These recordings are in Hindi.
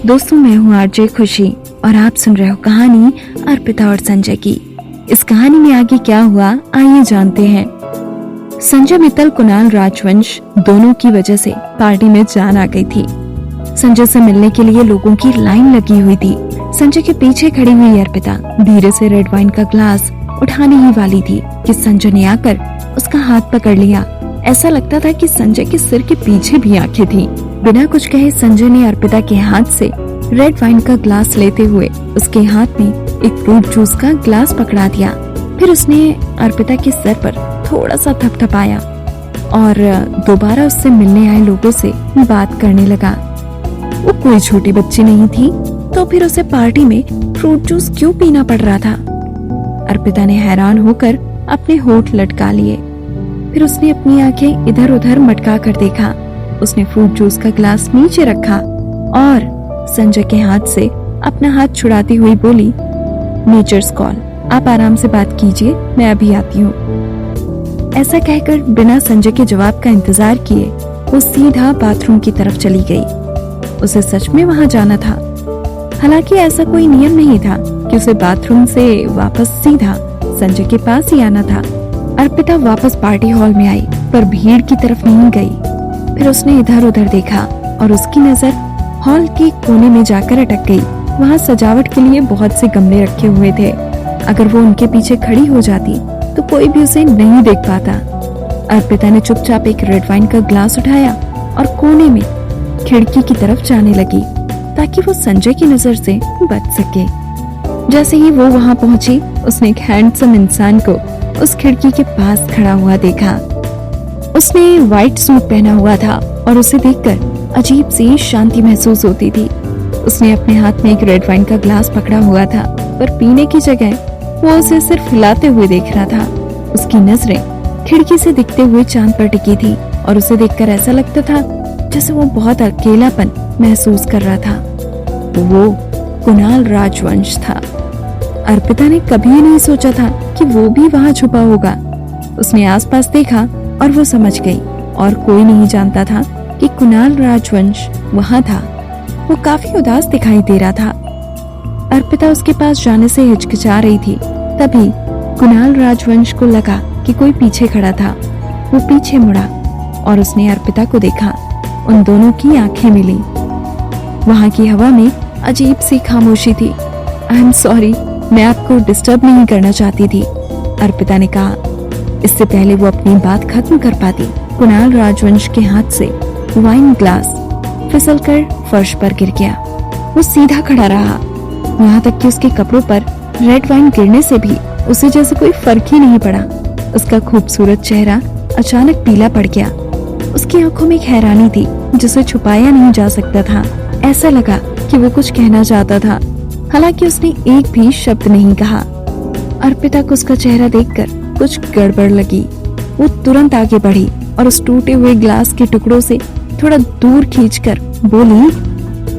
दोस्तों, मैं हूँ आरजे खुशी और आप सुन रहे हो कहानी अर्पिता और संजय की। इस कहानी में आगे क्या हुआ, आइए जानते हैं। संजय मित्तल, कुणाल राजवंश दोनों की वजह से पार्टी में जान आ गई थी। संजय से मिलने के लिए लोगों की लाइन लगी हुई थी। संजय के पीछे खड़ी हुई अर्पिता धीरे से रेड वाइन का ग्लास उठाने ही वाली थी कि संजय ने आकर उसका हाथ पकड़ लिया। ऐसा लगता था कि संजय के सिर के पीछे भी आंखें थीं। बिना कुछ कहे संजय ने अर्पिता के हाथ से रेड वाइन का ग्लास लेते हुए उसके हाथ में एक फ्रूट जूस का ग्लास पकड़ा दिया। फिर उसने अर्पिता के सर पर थोड़ा सा थपथपाया और दोबारा उससे मिलने आए लोगों से बात करने लगा। वो कोई छोटी बच्ची नहीं थी, तो फिर उसे पार्टी में फ्रूट जूस क्यों पीना पड़ रहा था? अर्पिता ने हैरान होकर अपने होठ लटका लिए। फिर उसने अपनी आंखें इधर उधर मटका कर देखा। उसने फ्रूट जूस का ग्लास नीचे रखा और संजय के हाथ से अपना हाथ छुड़ाती हुई बोली, नेचर्स कॉल, आप आराम से बात कीजिए, मैं अभी आती हूँ। ऐसा कहकर बिना संजय के जवाब का इंतजार किए वो सीधा बाथरूम की तरफ चली गई। उसे सच में वहां जाना था। हालांकि ऐसा कोई नियम नहीं था कि उसे बाथरूम से वापस सीधा संजय के पास ही आना था। अर्पिता वापस पार्टी हॉल में आई, पर भीड़ की तरफ नहीं गई। फिर उसने इधर उधर देखा और उसकी नजर हॉल के कोने में जाकर अटक गई। वहाँ सजावट के लिए बहुत से गमले रखे हुए थे। अगर वो उनके पीछे खड़ी हो जाती तो कोई भी उसे नहीं देख पाता। अर्पिता ने चुपचाप एक रेड वाइन का ग्लास उठाया और कोने में खिड़की की तरफ जाने लगी ताकि वो संजय की नजर से बच सके। जैसे ही वो वहाँ पहुंची, उसने एक हैंडसम इंसान को उस खिड़की के पास खड़ा हुआ देखा। उसने व्हाइट सूट पहना हुआ था और उसे देखकर अजीब सी शांति महसूस होती थी। उसने अपने हाथ में एक रेड वाइन का ग्लास पकड़ा हुआ था, पर पीने की जगह वो उसे सिर्फ हिलाते हुए देख रहा था। उसकी नजरें खिड़की से दिखते हुए चांद पर टिकी थी और उसे देखकर ऐसा लगता था जैसे वो बहुत अकेलापन महसूस कर रहा था। वो कुणाल राजवंश था। अर्पिता ने कभी नहीं सोचा था कि वो भी वहाँ छुपा होगा। उसने आसपास देखा और वो समझ गई, और कोई नहीं जानता था कि कुणाल राजवंश वहाँ था। वो काफी उदास दिखाई दे रहा था। अर्पिता उसके पास जाने से हिचकिचा रही थी। तभी कुणाल राजवंश को लगा कि कोई पीछे खड़ा था। वो पीछे मुड़ा और उसने अर्पिता को देखा। उन दोनों की आंखें मिली। वहाँ की हवा में अजीब सी खामोशी थी। आई एम सॉरी, मैं आपको डिस्टर्ब नहीं करना चाहती थी, अर्पिता ने कहा। इससे पहले वो अपनी बात खत्म कर पाती, कुणाल राजवंश के हाथ से वाइन ग्लास फिसलकर फर्श पर गिर गया। वो सीधा खड़ा रहा, यहाँ तक कि उसके कपड़ों पर रेड वाइन गिरने से भी उसे जैसे कोई फर्क ही नहीं पड़ा। उसका खूबसूरत चेहरा अचानक पीला पड़ गया। उसकी आंखों में एक हैरानी थी जिसे छुपाया नहीं जा सकता था। ऐसा लगा कि वो कुछ कहना चाहता था, हालांकि उसने एक भी शब्द नहीं कहा। अर्पिता को उसका चेहरा देखकर कुछ गड़बड़ लगी। वो तुरंत आगे बढ़ी और उस टूटे हुए ग्लास के टुकड़ों से थोड़ा दूर खींचकर बोली,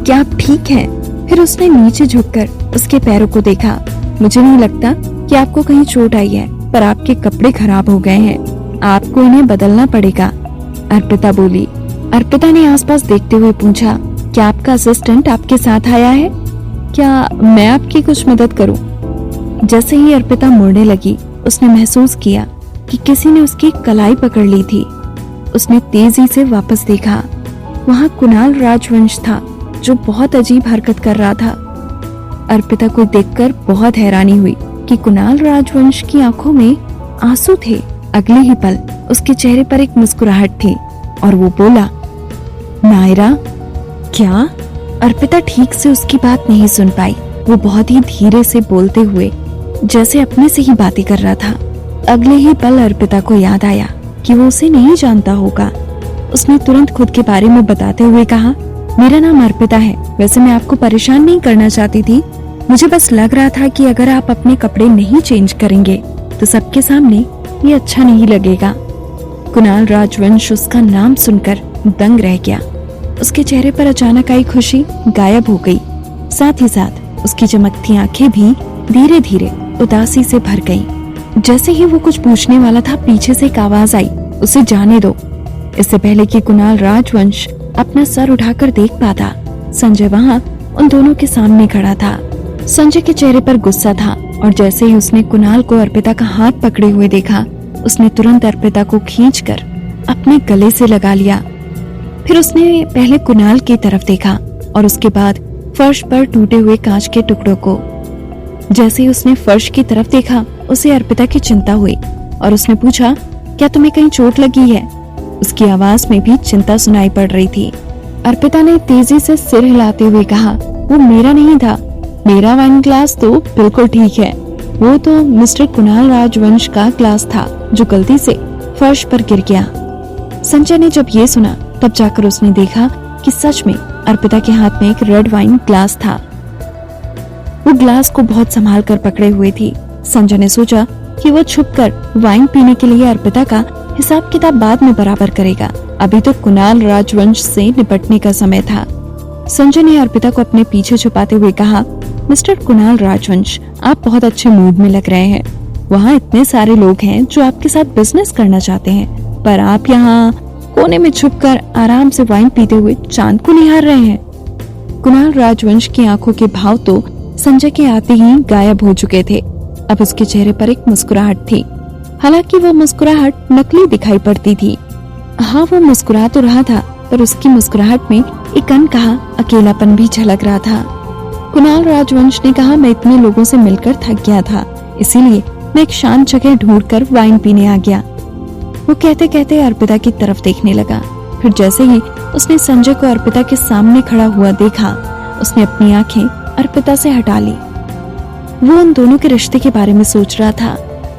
क्या आप ठीक हैं? फिर उसने नीचे झुककर उसके पैरों को देखा। मुझे नहीं लगता कि आपको कहीं चोट आई है, पर आपके कपड़े खराब हो गए हैं, आपको इन्हें बदलना पड़ेगा, अर्पिता बोली। अर्पिता ने आसपास देखते हुए पूछा, क्या आपका असिस्टेंट आपके साथ आया है? क्या मैं आपकी कुछ मदद करूं? जैसे ही अर्पिता मुड़ने लगी, उसने महसूस किया कि किसी ने उसकी कलाई पकड़ ली थी। उसने तेजी से वापस देखा। वहाँ कुणाल राजवंश था, जो बहुत अजीब हरकत कर रहा था। अर्पिता को देखकर बहुत हैरानी हुई कि कुणाल राजवंश की आंखों में आंसू थे। अगले ही पल उसके चेहरे पर एक मुस्कुराहट थी और वो बोला, नायरा। क्या? अर्पिता ठीक से उसकी बात नहीं सुन पाई। वो बहुत ही धीरे से बोलते हुए जैसे अपने से ही बातें कर रहा था। अगले ही पल अर्पिता को याद आया कि वो उसे नहीं जानता होगा। उसने तुरंत खुद के बारे में बताते हुए कहा, मेरा नाम अर्पिता है। वैसे मैं आपको परेशान नहीं करना चाहती थी, मुझे बस लग रहा था कि अगर आप अपने कपड़े नहीं चेंज करेंगे तो सबके सामने ये अच्छा नहीं लगेगा। कुणाल राजवंश उसका नाम सुनकर दंग रह गया। उसके चेहरे पर अचानक आई खुशी गायब हो गई। साथ ही साथ उसकी चमकती आंखें भी धीरे धीरे उदासी से भर गईं। जैसे ही वो कुछ पूछने वाला था, पीछे से एक आवाज आई, उसे जाने दो। इससे पहले कि कुणाल राजवंश अपना सर उठाकर देख पाता, संजय वहां उन उन दोनों के सामने खड़ा था। संजय के चेहरे पर गुस्सा था और जैसे ही उसने कुणाल को अर्पिता का हाथ पकड़े हुए देखा, उसने तुरंत अर्पिता को खींचकर अपने गले से लगा लिया। फिर उसने पहले कुणाल की तरफ देखा और उसके बाद फर्श पर टूटे हुए कांच के टुकड़ों को। जैसे ही उसने फर्श की तरफ देखा, उसे अर्पिता की चिंता हुई और उसने पूछा, क्या तुम्हें कहीं चोट लगी है? उसकी आवाज में भी चिंता सुनाई पड़ रही थी। अर्पिता ने तेजी से सिर हिलाते हुए कहा, वो मेरा नहीं था, मेरा वाइन ग्लास तो बिल्कुल ठीक है। वो तो मिस्टर कुणाल राजवंश का ग्लास था जो गलती से फर्श पर गिर गया। संजय ने जब ये सुना तब जाकर उसने देखा कि सच में अर्पिता के हाथ में एक रेड वाइन ग्लास था। वो ग्लास को बहुत संभाल कर पकड़े हुए थी। संजय ने सोचा कि वो छुपकर वाइन पीने के लिए अर्पिता का हिसाब किताब बाद में बराबर करेगा। अभी तो कुणाल राजवंश से निपटने का समय था। संजय ने अर्पिता को अपने पीछे छुपाते हुए कहा, मिस्टर कुणाल राजवंश, आप बहुत अच्छे मूड में लग रहे हैं। वहाँ इतने सारे लोग हैं जो आपके साथ बिजनेस करना चाहते हैं, पर आप यहाँ कोने में छुपकर आराम से वाइन पीते हुए चांद को निहार रहे हैं। कुणाल राजवंश की आंखों के भाव तो संजय के आते ही गायब हो चुके थे। अब उसके चेहरे पर एक मुस्कुराहट थी। हालांकि वो मुस्कुराहट नकली दिखाई पड़ती थी। हाँ, वो मुस्कुरा तो रहा था, पर उसकी मुस्कुराहट में एक अनकहा अकेलापन भी झलक रहा था। कुणाल राजवंश ने कहा, मैं इतने लोगों से मिलकर थक गया था, इसीलिए मैं एक शांत जगह ढूंढकर वाइन पीने आ गया। वो कहते कहते अर्पिता की तरफ देखने लगा। फिर जैसे ही उसने संजय को अर्पिता के सामने खड़ा हुआ देखा, उसने अपनी आंखें अर्पिता से हटा ली। वो उन दोनों के रिश्ते के बारे में सोच रहा था।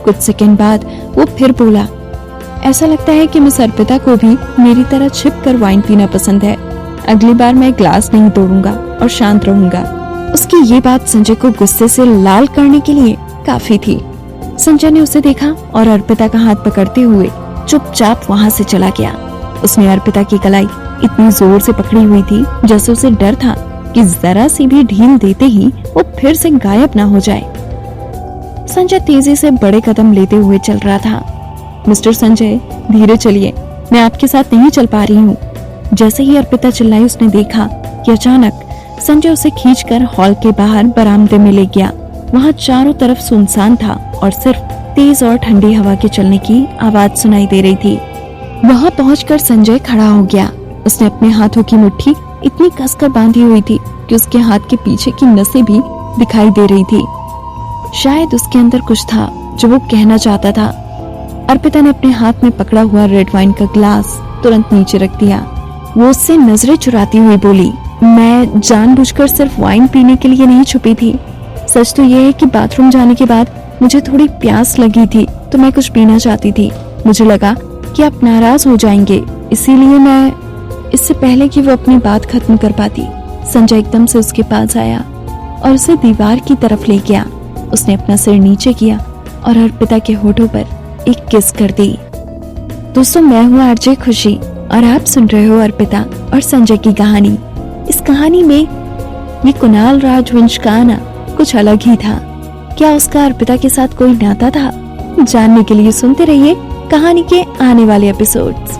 कुछ सेकंड बाद वो फिर बोला, ऐसा लगता है कि मिस अर्पिता को भी मेरी तरह छिपकर वाइन पीना पसंद है। अगली बार मैं ग्लास नहीं तोड़ूंगा और शांत रहूंगा। उसकी ये बात संजय को गुस्से से लाल करने के लिए काफी थी। संजय ने उसे देखा और अर्पिता का हाथ पकड़ते हुए चुपचाप वहाँ से चला गया। उसने अर्पिता की कलाई इतनी जोर से पकड़ी हुई थी जैसे उसे डर था कि जरा सी भी ढील देते ही वो फिर से गायब ना हो जाए। संजय तेजी से बड़े कदम लेते हुए चल रहा था। मिस्टर संजय, धीरे चलिए, मैं आपके साथ नहीं चल पा रही हूँ। जैसे ही अर्पिता चिल्लाई, उसने देखा कि अचानक संजय उसे खींचकर हॉल के बाहर बरामदे में ले गया। वहाँ चारों तरफ सुनसान था और सिर्फ तेज और ठंडी हवा के चलने की आवाज सुनाई दे रही थी। वहाँ पहुंचकर संजय खड़ा हो गया। उसने अपने हाथों की मुट्ठी इतनी कसकर बांधी हुई थी कि उसके हाथ के पीछे की नसें भी दिखाई दे रही थी। शायद उसके अंदर कुछ था जो वो कहना चाहता था। अर्पिता ने अपने हाथ में पकड़ा हुआ रेड वाइन का ग्लास तुरंत नीचे रख दिया। वो उससे नजरें चुराती हुई बोली, मैं जानबूझकर सिर्फ वाइन पीने के लिए नहीं छुपी थी। सच तो ये है कि बाथरूम जाने के बाद मुझे थोड़ी प्यास लगी थी तो मैं कुछ पीना चाहती थी। मुझे लगा कि आप नाराज हो जाएंगे, इसीलिए मैं, इससे पहले कि वो अपनी बात खत्म कर पाती, संजय एकदम से उसके पास आया और उसे दीवार की तरफ ले गया। उसने अपना सिर नीचे किया और अर्पिता के होठों पर एक किस कर दी। दोस्तों, मैं हूँ आरजे खुशी और आप सुन रहे हो अर्पिता और संजय की कहानी। इस कहानी में ये कुणाल राजवंश का आना कुछ अलग ही था। क्या उसका अर्पिता के साथ कोई नाता था? जानने के लिए सुनते रहिए कहानी के आने वाले एपिसोड्स।